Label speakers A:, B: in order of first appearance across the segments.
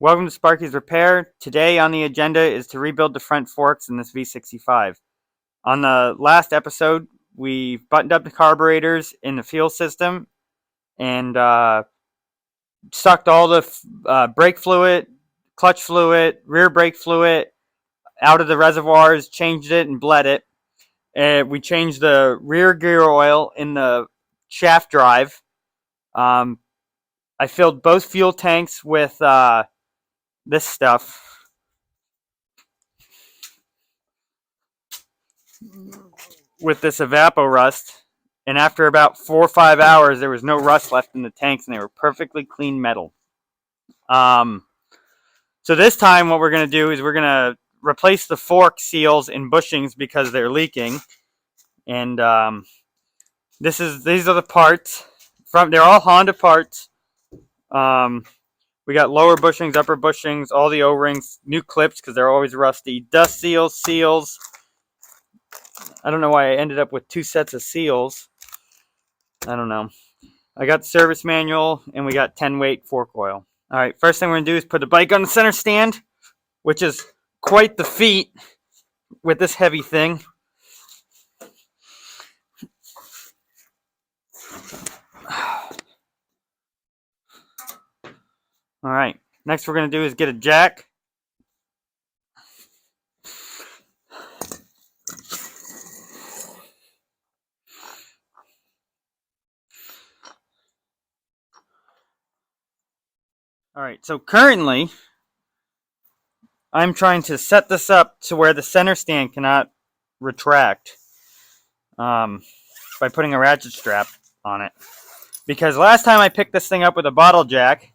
A: Welcome to Sparky's Repair. Today on the agenda is to rebuild the front forks in this V65. On the last episode, we buttoned up the carburetors in the fuel system and sucked all the brake fluid, clutch fluid, rear brake fluid out of the reservoirs, changed it and bled it. We changed the rear gear oil in the shaft drive. I filled both fuel tanks with this stuff. With this evaporust, and after about 4 or 5 hours, there was no rust left in the tanks, and they were perfectly clean metal. So this time, what we're going to do is we're going to replace the fork seals and bushings because they're leaking. And these are the parts. They're all Honda parts. We got lower bushings, upper bushings, all the O-rings, new clips because they're always rusty, dust seals. I don't know why I ended up with 2 sets of seals. I don't know. I got the service manual, and we got 10-weight fork oil. All right, first thing we're going to do is put the bike on the center stand, which is quite the feat with this heavy thing. All right, next we're going to do is get a jack. All right, so currently, I'm trying to set this up to where the center stand cannot retract by putting a ratchet strap on it. Because last time I picked this thing up with a bottle jack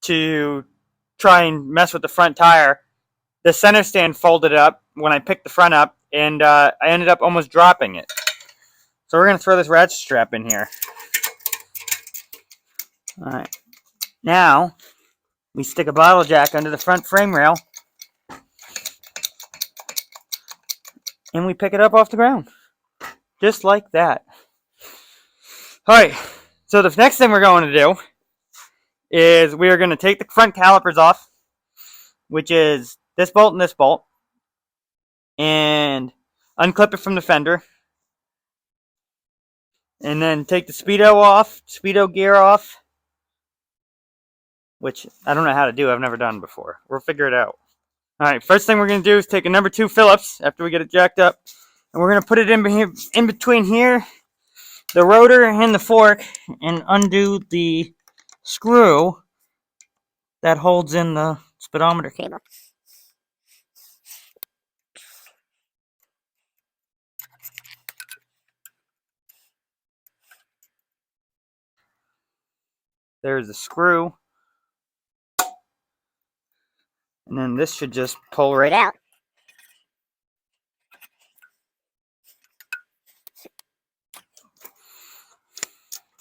A: to try and mess with the front tire, the center stand folded up when I picked the front up, and I ended up almost dropping it. So we're going to throw this ratchet strap in here. All right. Now, we stick a bottle jack under the front frame rail, and we pick it up off the ground. Just like that. All right. So the next thing we're going to do is we are going to take the front calipers off, which is this bolt and this bolt, and unclip it from the fender. And then take the speedo gear off, which I don't know how to do. I've never done before. We'll figure it out. All right, first thing we're going to do is take a number 2 Phillips after we get it jacked up, and we're going to put it in between here, the rotor and the fork, and undo the screw that holds in the speedometer cable. There's the screw. And then this should just pull right out.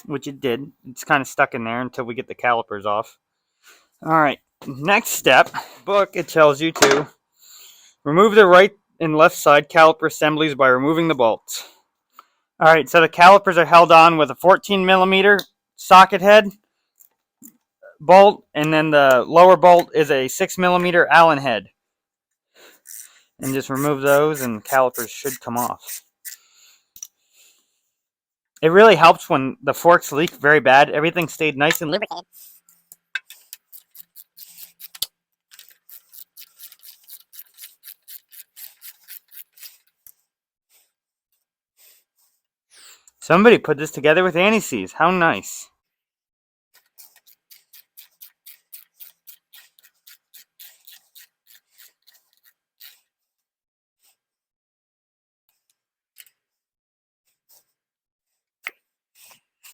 A: Which it did. It's kind of stuck in there until we get the calipers off. Alright, next step. Book, it tells you to remove the right and left side caliper assemblies by removing the bolts. Alright, so the calipers are held on with a 14mm socket head bolt, and then the lower bolt is a 6mm Allen head. And just remove those, and the calipers should come off. It really helps when the forks leak very bad. Everything stayed nice and lubricated. Somebody put this together with anti-seize. How nice.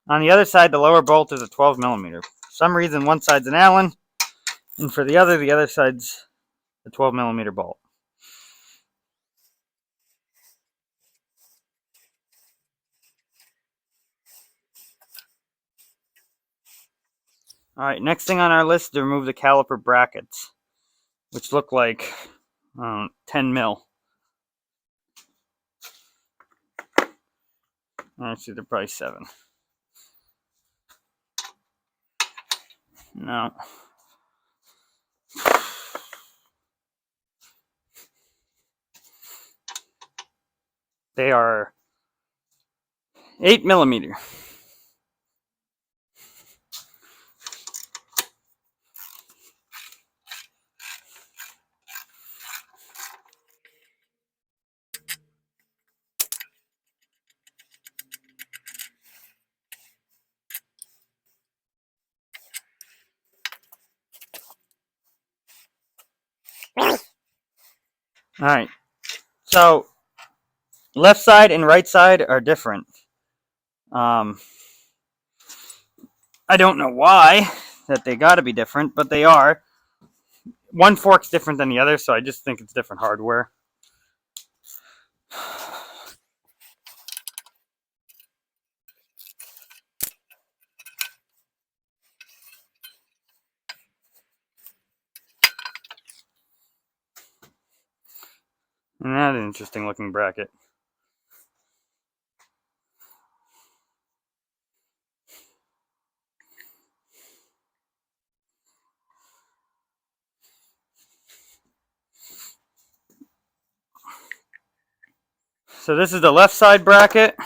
A: On the other side, the lower bolt is a 12mm. For some reason, one side's an Allen, and for the other side's a 12mm bolt. Alright, next thing on our list is to remove the caliper brackets, which look like 10 mil. Actually, they're probably 7. No. They are 8mm. Alright, so left side and right side are different. I don't know why that they gotta be different, but they are. One fork's different than the other, so I just think it's different hardware. And that's an interesting looking bracket. So this is the left side bracket,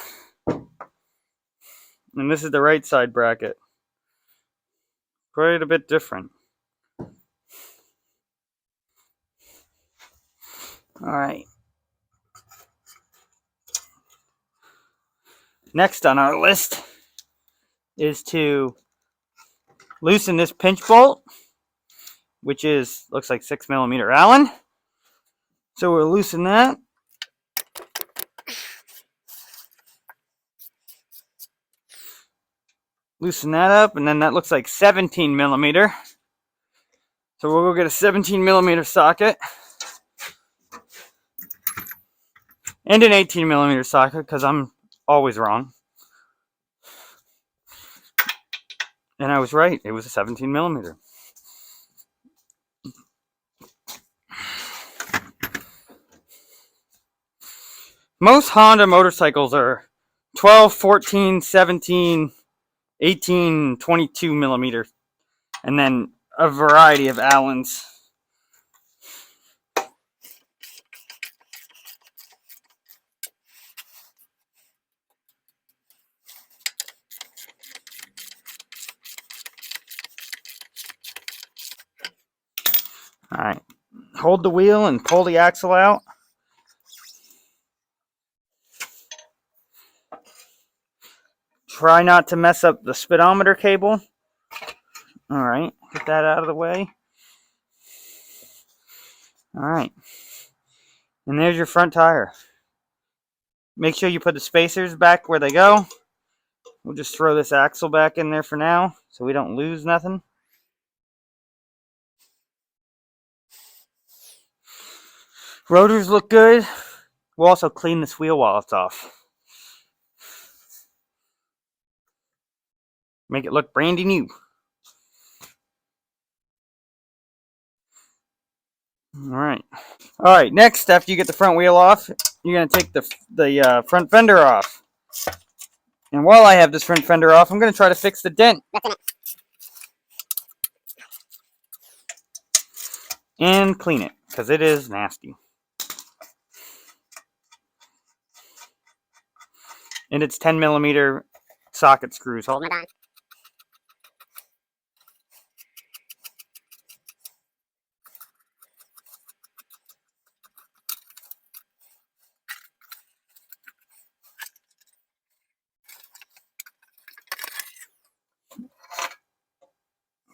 A: and this is the right side bracket. Quite a bit different. Alright. Next on our list is to loosen this pinch bolt, which looks like 6mm Allen. So we'll loosen that. Loosen that up, and then that looks like 17mm. So we'll go get a 17mm socket and an 18mm socket, because I'm always wrong. And I was right, it was a 17mm. Most Honda motorcycles are 12, 14, 17, 18, 22mm, and then a variety of Allens. Alright, hold the wheel and pull the axle out. Try not to mess up the speedometer cable. Alright, get that out of the way. Alright, and there's your front tire. Make sure you put the spacers back where they go. We'll just throw this axle back in there for now, so we don't lose nothing. Rotors look good. We'll also clean this wheel while it's off. Make it look brandy new. Alright. Alright, next, after you get the front wheel off, you're going to take the front fender off. And while I have this front fender off, I'm going to try to fix the dent and clean it, because it is nasty. And it's 10mm socket screws holding it on.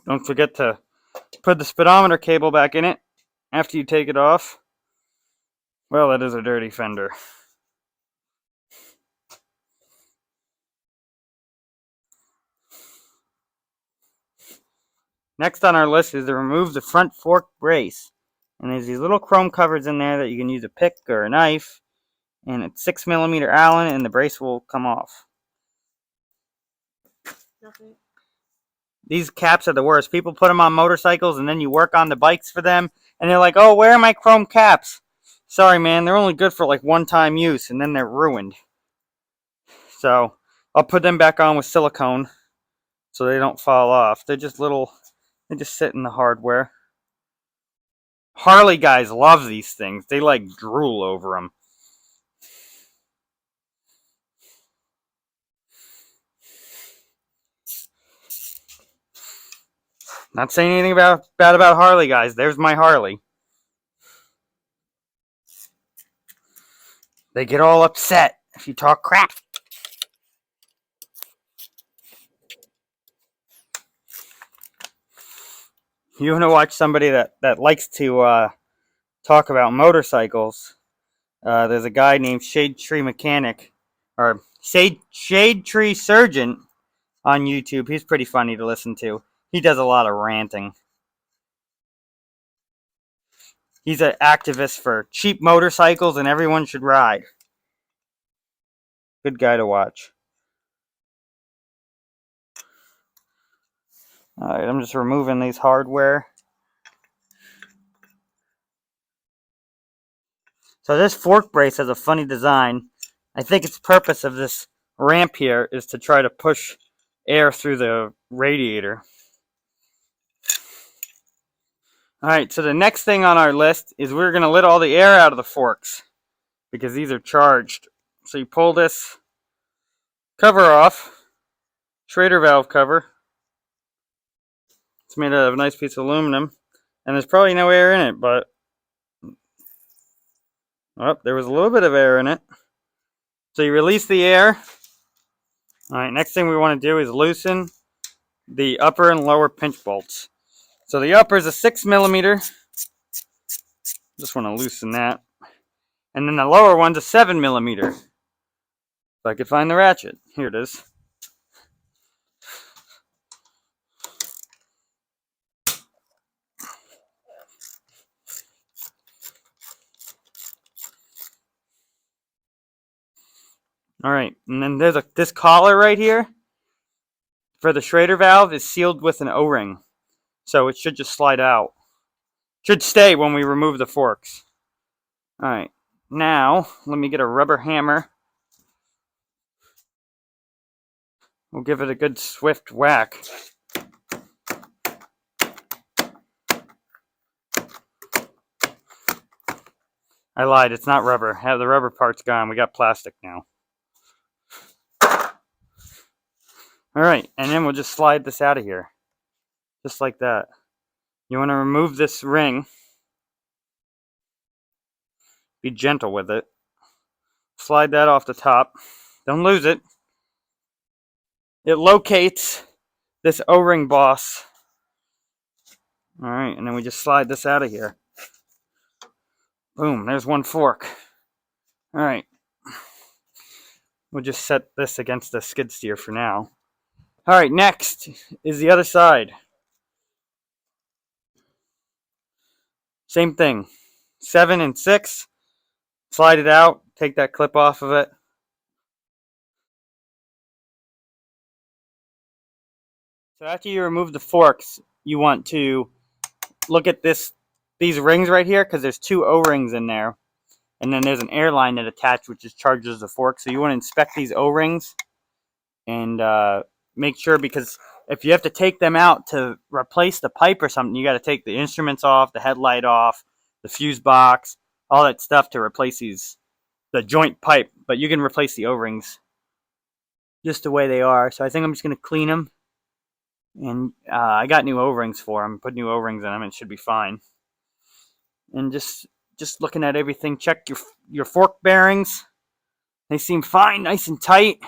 A: Don't forget to put the speedometer cable back in it after you take it off. Well, that is a dirty fender. Next on our list is to remove the front fork brace. And there's these little chrome covers in there that you can use a pick or a knife. And it's 6mm Allen, and the brace will come off. Okay. These caps are the worst. People put them on motorcycles, and then you work on the bikes for them, and they're like, oh, where are my chrome caps? Sorry, man, they're only good for like one-time use, and then they're ruined. So I'll put them back on with silicone so they don't fall off. They're just little, they just sit in the hardware. Harley guys love these things. They like drool over them. Not saying anything bad about Harley, guys. There's my Harley. They get all upset if you talk crap. You want to watch somebody that likes to talk about motorcycles? There's a guy named Shade Tree Mechanic, or Shade Tree Surgeon on YouTube. He's pretty funny to listen to. He does a lot of ranting. He's an activist for cheap motorcycles and everyone should ride. Good guy to watch. Alright, I'm just removing these hardware. So this fork brace has a funny design. I think its purpose of this ramp here is to try to push air through the radiator. Alright, so the next thing on our list is we're going to let all the air out of the forks because these are charged. So you pull this cover off, Schrader valve cover. It's made out of a nice piece of aluminum, and there's probably no air in it, but oh, there was a little bit of air in it. So you release the air. Alright, next thing we want to do is loosen the upper and lower pinch bolts. So the upper is a 6mm. Just want to loosen that. And then the lower one's a 7mm. If I could find the ratchet. Here it is. Alright, and then there's this collar right here for the Schrader valve is sealed with an O-ring. So it should just slide out. Should stay when we remove the forks. Alright, now let me get a rubber hammer. We'll give it a good swift whack. I lied, it's not rubber. The rubber part's gone. We got plastic now. Alright, and then we'll just slide this out of here. Just like that. You want to remove this ring. Be gentle with it. Slide that off the top. Don't lose it. It locates this O-ring boss. Alright, and then we just slide this out of here. Boom, there's one fork. Alright. We'll just set this against the skid steer for now. Alright, next is the other side. Same thing. 7 and 6. Slide it out. Take that clip off of it. So after you remove the forks, you want to look at these rings right here, because there's 2 O-rings in there. And then there's an air line that attached, which just charges the fork. So you want to inspect these O-rings and make sure, because if you have to take them out to replace the pipe or something, you got to take the instruments off, the headlight off, the fuse box, all that stuff to replace the joint pipe. But you can replace the O-rings just the way they are. So I think I'm just going to clean them. And I got new O-rings for them. Put new O-rings in them and it should be fine. And just looking at everything, check your fork bearings. They seem fine, nice and tight.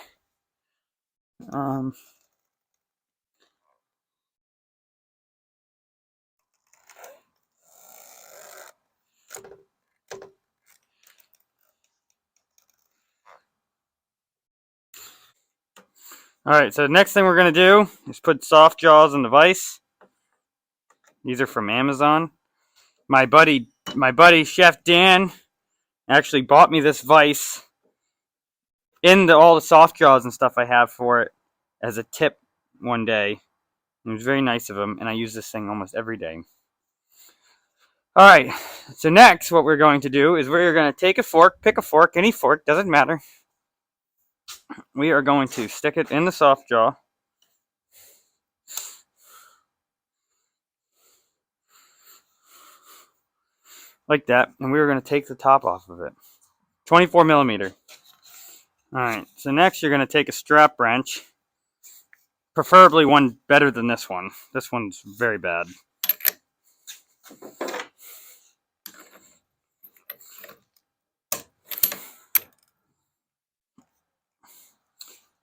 A: Alright, so the next thing we're going to do is put soft jaws in the vise. These are from Amazon. My buddy Chef Dan actually bought me this vise in all the soft jaws and stuff I have for it as a tip one day. It was very nice of him, and I use this thing almost every day. Alright, so next what we're going to do is we're going to take a fork, pick a fork, any fork, doesn't matter. We are going to stick it in the soft jaw. Like that, and we are going to take the top off of it. 24mm. Alright, so next you're going to take a strap wrench, preferably one better than this one. This one's very bad.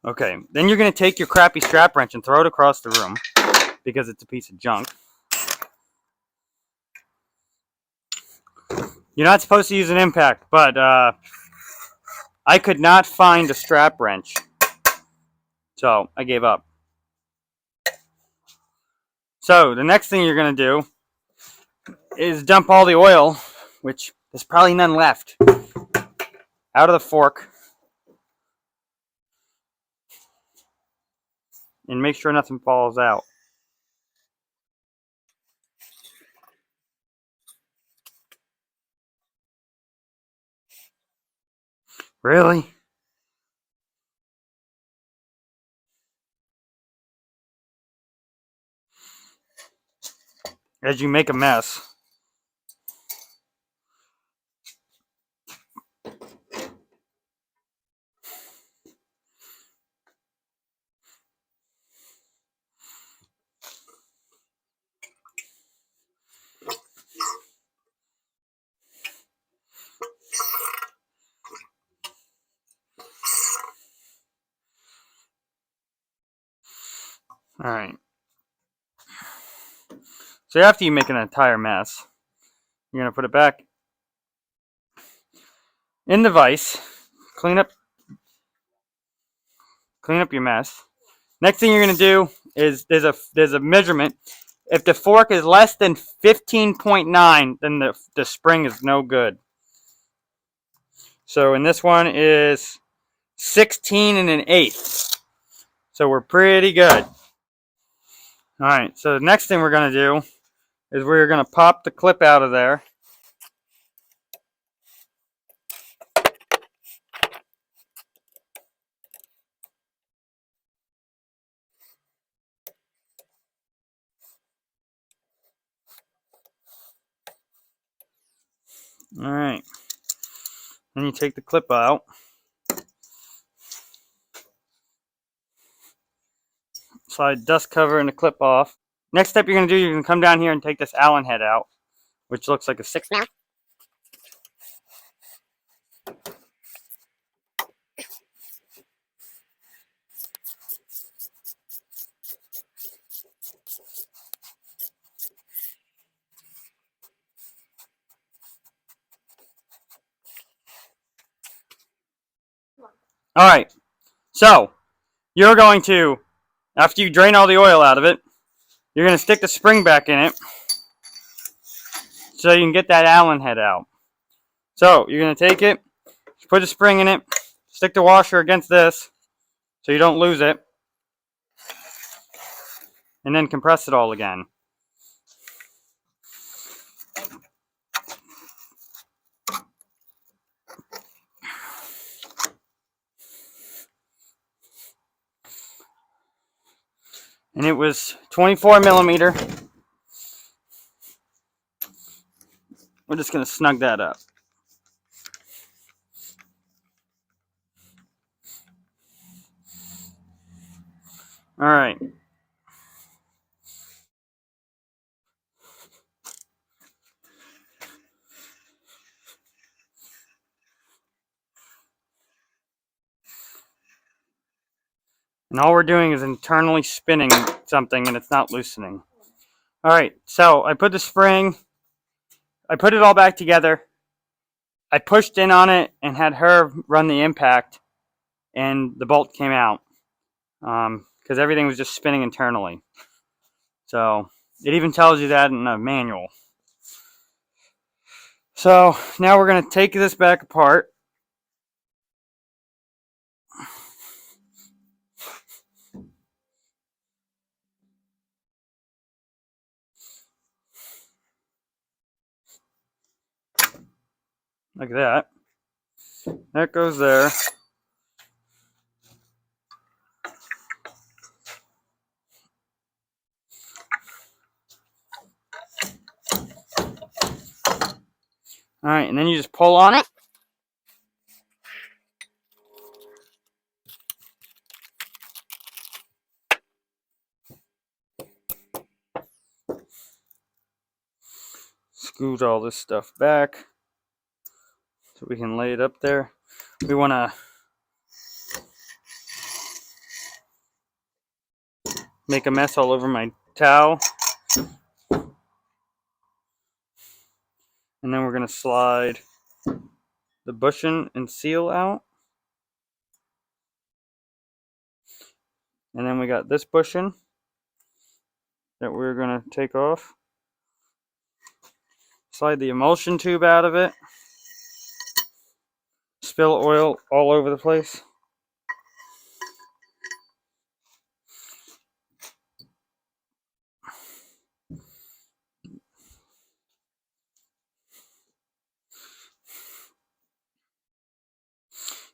A: Okay, then you're going to take your crappy strap wrench and throw it across the room because it's a piece of junk. You're not supposed to use an impact, but I could not find a strap wrench, so I gave up. So the next thing you're going to do is dump all the oil, which there's probably none left, out of the fork. And make sure nothing falls out. Really? As you make a mess. Alright. So after you make an entire mess, you're going to put it back in the vise. Clean up your mess. Next thing you're going to do is there's a measurement. If the fork is less than 15.9, then the spring is no good. So in this one is 16 and an eighth. So we're pretty good. Alright, so the next thing we're going to do is we're going to pop the clip out of there. Alright. Then you take the clip out. Slide dust cover and the clip off. Next step you're going to do, you're going to come down here and take this Allen head out, which looks like a 6 now. Alright, so you're going to, after you drain all the oil out of it, you're going to stick the spring back in it so you can get that Allen head out. So you're going to take it, put a spring in it, stick the washer against this so you don't lose it, and then compress it all again. And it was 24 millimeter. We're just going to snug that up. Alright. And all we're doing is internally spinning something and it's not loosening. Alright, so I put the spring, I put it all back together. I pushed in on it and had her run the impact and the bolt came out. Because everything was just spinning internally. So it even tells you that in the manual. So now we're going to take this back apart. Like that. That goes there. Alright, and then you just pull on it. scoot all this stuff back so we can lay it up there. We want to make a mess all over my towel. And then we're going to slide the bushing and seal out. And then we got this bushing that we're going to take off. Slide the emulsion tube out of it. Spill oil all over the place.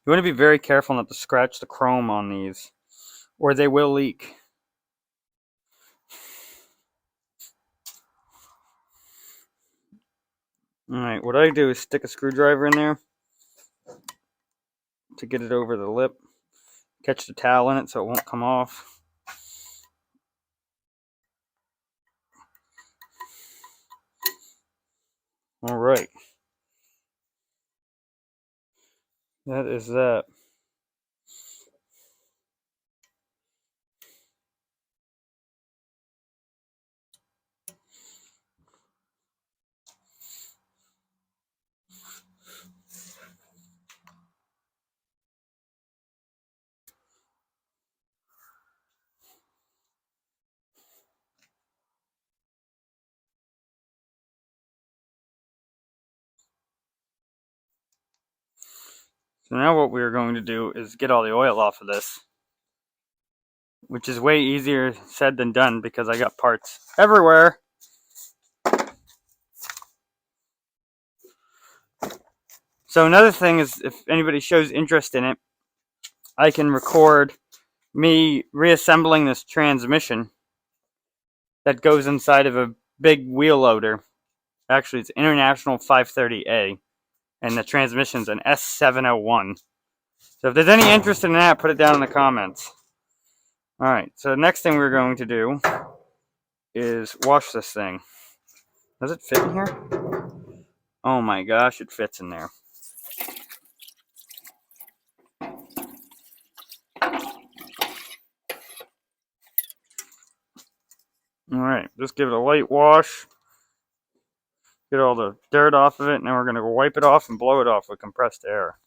A: You want to be very careful not to scratch the chrome on these, or they will leak. Alright, what I do is stick a screwdriver in there to get it over the lip. Catch the towel in it so it won't come off. Alright. That is that. So now what we're going to do is get all the oil off of this, which is way easier said than done because I got parts everywhere. So another thing is, if anybody shows interest in it, I can record me reassembling this transmission that goes inside of a big wheel loader. Actually, it's International 530A, and the transmission's an S701. So if there's any interest in that, put it down in the comments. Alright, so the next thing we're going to do is wash this thing. Does it fit in here? Oh my gosh, it fits in there. Alright, just give it a light wash. Get all the dirt off of it, and then we're going to wipe it off and blow it off with compressed air.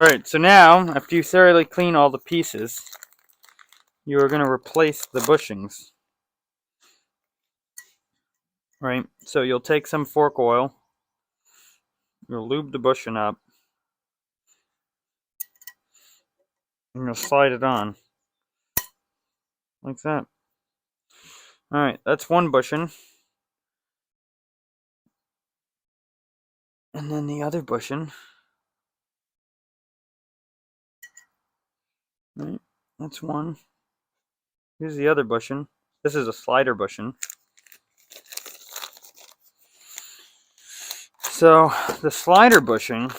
A: Alright, so now, after you thoroughly clean all the pieces, you are going to replace the bushings. Right, so you'll take some fork oil, you'll lube the bushing up, and you'll slide it on. Like that. Alright, that's one bushing. And then the other bushing. Right, that's one. Here's the other bushing. This is a slider bushing. So, the slider bushing,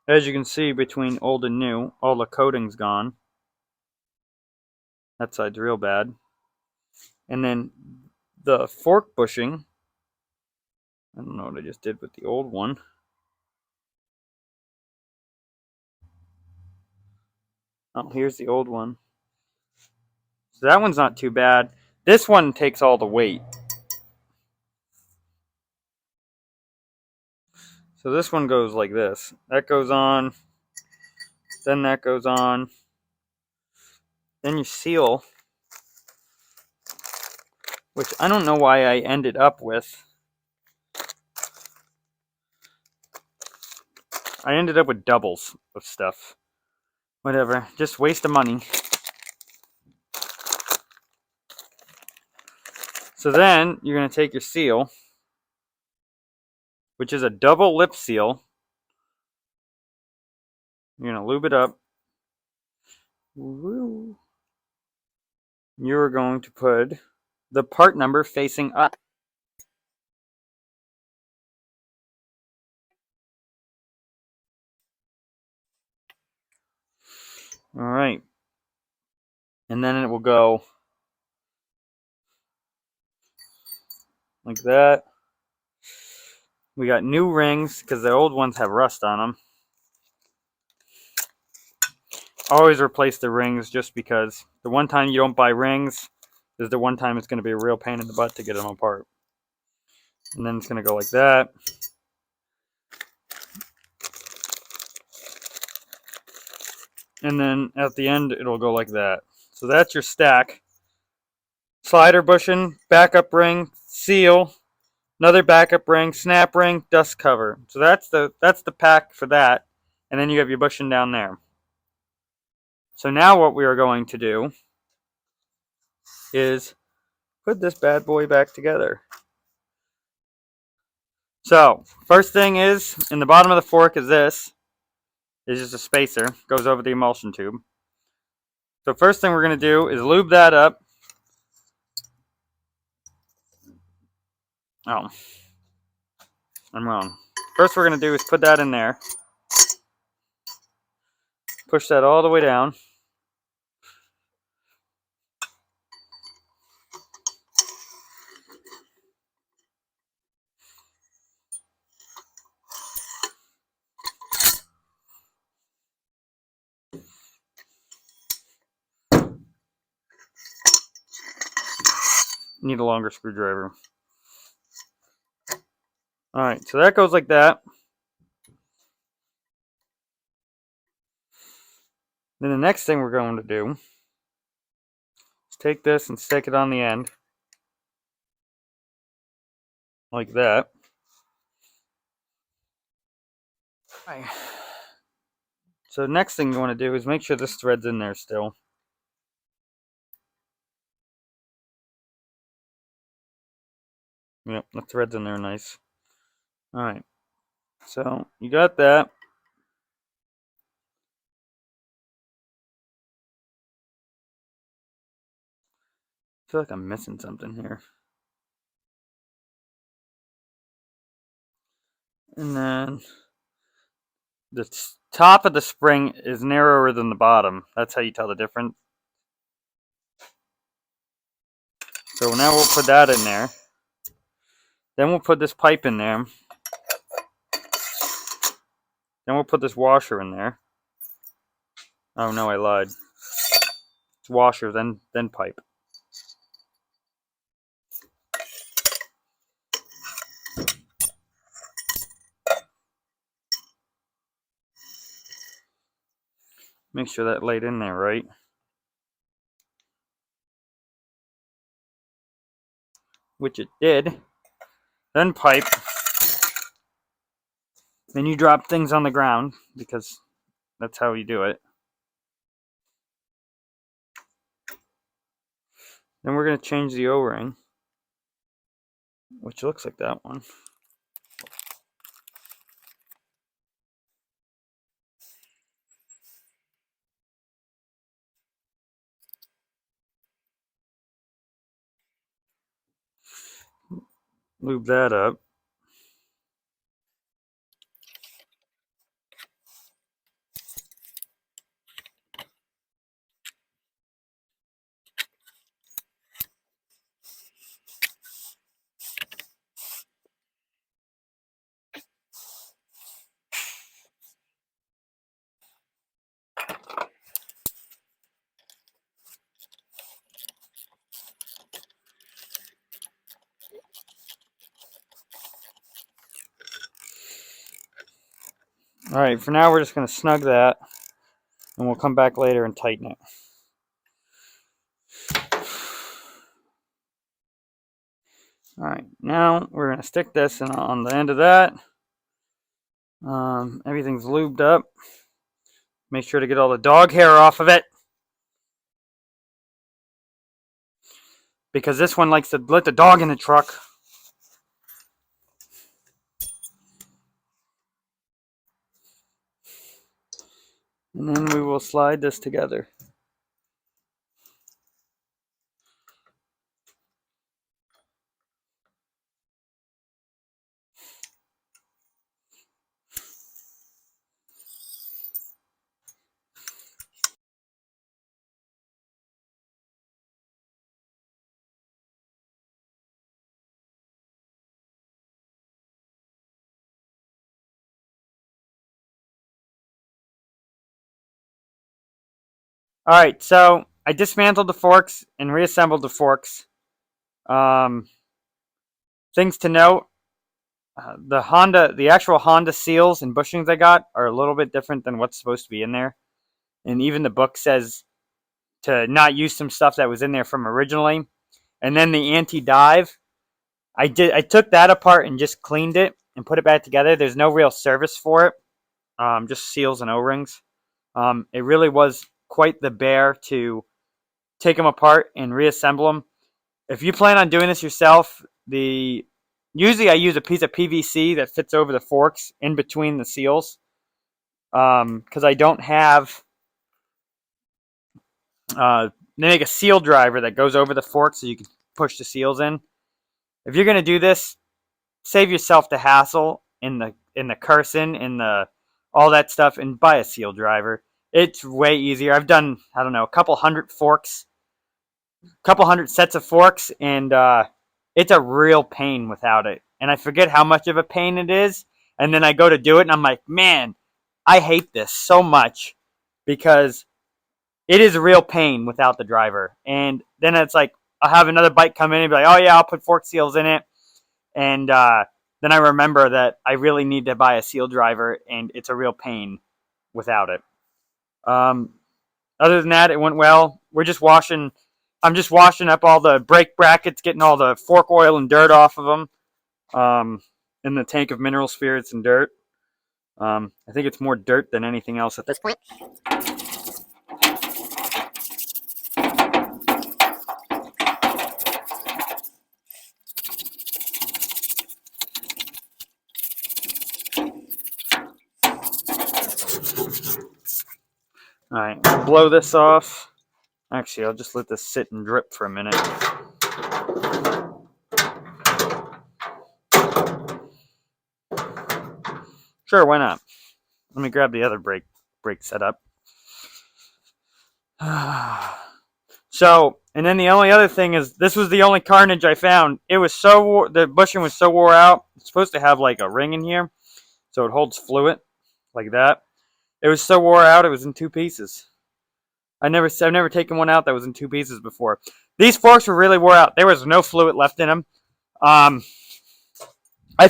A: as you can see between old and new, all the coating's gone. That side's real bad. And then the fork bushing, I don't know what I just did with the old one. Oh, here's the old one. So that one's not too bad. This one takes all the weight. So this one goes like this. That goes on. Then that goes on. Then you seal, which I don't know why I ended up with. I ended up with doubles of stuff. Whatever, just waste of money. So then you're going to take your seal, which is a double lip seal. You're going to lube it up. Woo. You're going to put the part number facing up. Alright. And then it will go like that. We got new rings because the old ones have rust on them. Always replace the rings just because the one time you don't buy rings is the one time it's going to be a real pain in the butt to get them apart. And then it's going to go like that. And then at the end it'll go like that. So that's your stack. Slider bushing, backup ring, seal, another backup ring, snap ring, dust cover. So that's the pack for that. And then you have your bushing down there. So now what we are going to do is put this bad boy back together. So first thing is, in the bottom of the fork is this. It's just a spacer, goes over the emulsion tube. So first thing we're going to do is lube that up. Oh, I'm wrong. First we're going to do is put that in there. Push that all the way down. Need a longer screwdriver. Alright, so that goes like that. Then the next thing we're going to do is take this and stick it on the end. Like that. Right. So the next thing you want to do is make sure this thread's in there still. Yep, the thread's in there nice. Alright, so you got that. I feel like I'm missing something here. And then the top of the spring is narrower than the bottom. That's how you tell the difference. So now we'll put that in there. Then we'll put this pipe in there. Then we'll put this washer in there. Oh no, I lied. It's washer, then pipe. Make sure that laid in there right. Which it did. Then pipe. Then you drop things on the ground because that's how you do it. Then we're going to change the O-ring, which looks like that one. Lube that up. Alright, for now we're just going to snug that, and we'll come back later and tighten it. Alright, now we're going to stick this in on the end of that. Everything's lubed up. Make sure to get all the dog hair off of it, because this one likes to let the dog in the truck. And then we will slide this together. Alright, so I dismantled the forks and reassembled the forks. Things to note, the actual Honda seals and bushings I got are a little bit different than what's supposed to be in there. And even the book says to not use some stuff that was in there from originally. And then the anti-dive, I took that apart and just cleaned it and put it back together. There's no real service for it, just seals and O-rings. It really was quite the bear to take them apart and reassemble them. If you plan on doing this yourself, usually I use a piece of PVC that fits over the forks in between the seals, because I don't have. They make a seal driver that goes over the forks so you can push the seals in. If you're gonna do this, save yourself the hassle in the cursing in the all that stuff and buy a seal driver. It's way easier. I've done, I don't know, a couple hundred sets of forks, and it's a real pain without it. And I forget how much of a pain it is, and then I go to do it, and I'm like, man, I hate this so much because it is a real pain without the driver. And then it's like, I'll have another bike come in and be like, oh yeah, I'll put fork seals in it. And then I remember that I really need to buy a seal driver, and it's a real pain without it. Other than that, it went well. I'm just washing up all the brake brackets, getting all the fork oil and dirt off of them in the tank of mineral spirits and dirt. I think it's more dirt than anything else at this point. Alright, blow this off. Actually, I'll just let this sit and drip for a minute. Sure, why not? Let me grab the other brake setup. So, and then the only other thing is, this was the only carnage I found. It was the bushing was so wore out. It's supposed to have like a ring in here, so it holds fluid, like that. It was so wore out, it was in two pieces. I've never taken one out that was in two pieces before. These forks were really wore out. There was no fluid left in them. I've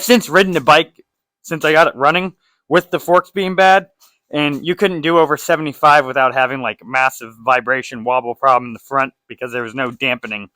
A: since ridden the bike since I got it running with the forks being bad, and you couldn't do over 75 without having like massive vibration wobble problem in the front because there was no dampening.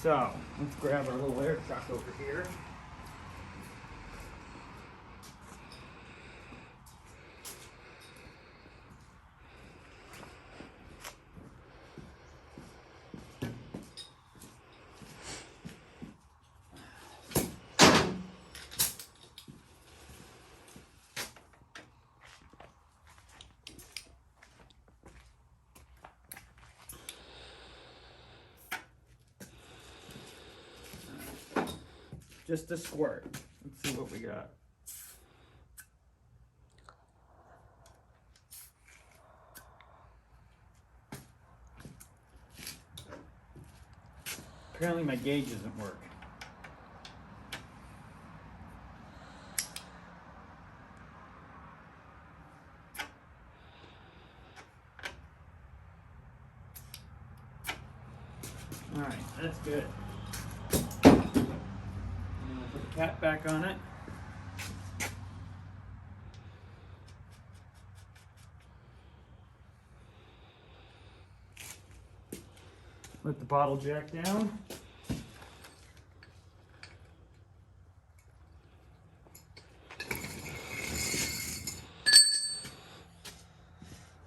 A: So, let's grab our little air truck over here. Just a squirt. Let's see what we got. Apparently my gauge doesn't work. Alright, that's good. I'm going to put the cap back on it. Let the bottle jack down.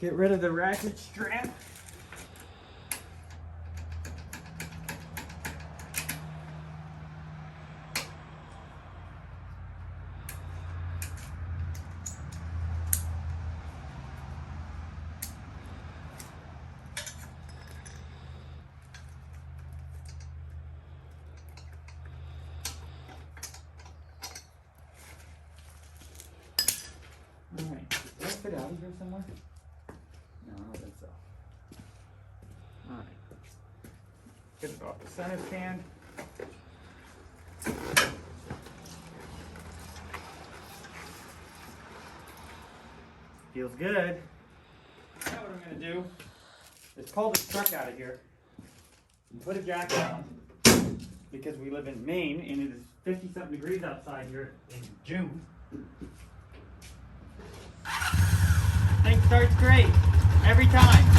A: Get rid of the ratchet strap. Alright, did that fit out of here somewhere? No, I don't think so. Alright. Get it off the center stand. Feels good. Now what I'm going to do is pull this truck out of here and put a jacket on, because we live in Maine and it is 50-something degrees outside here in June. Thing starts great every time.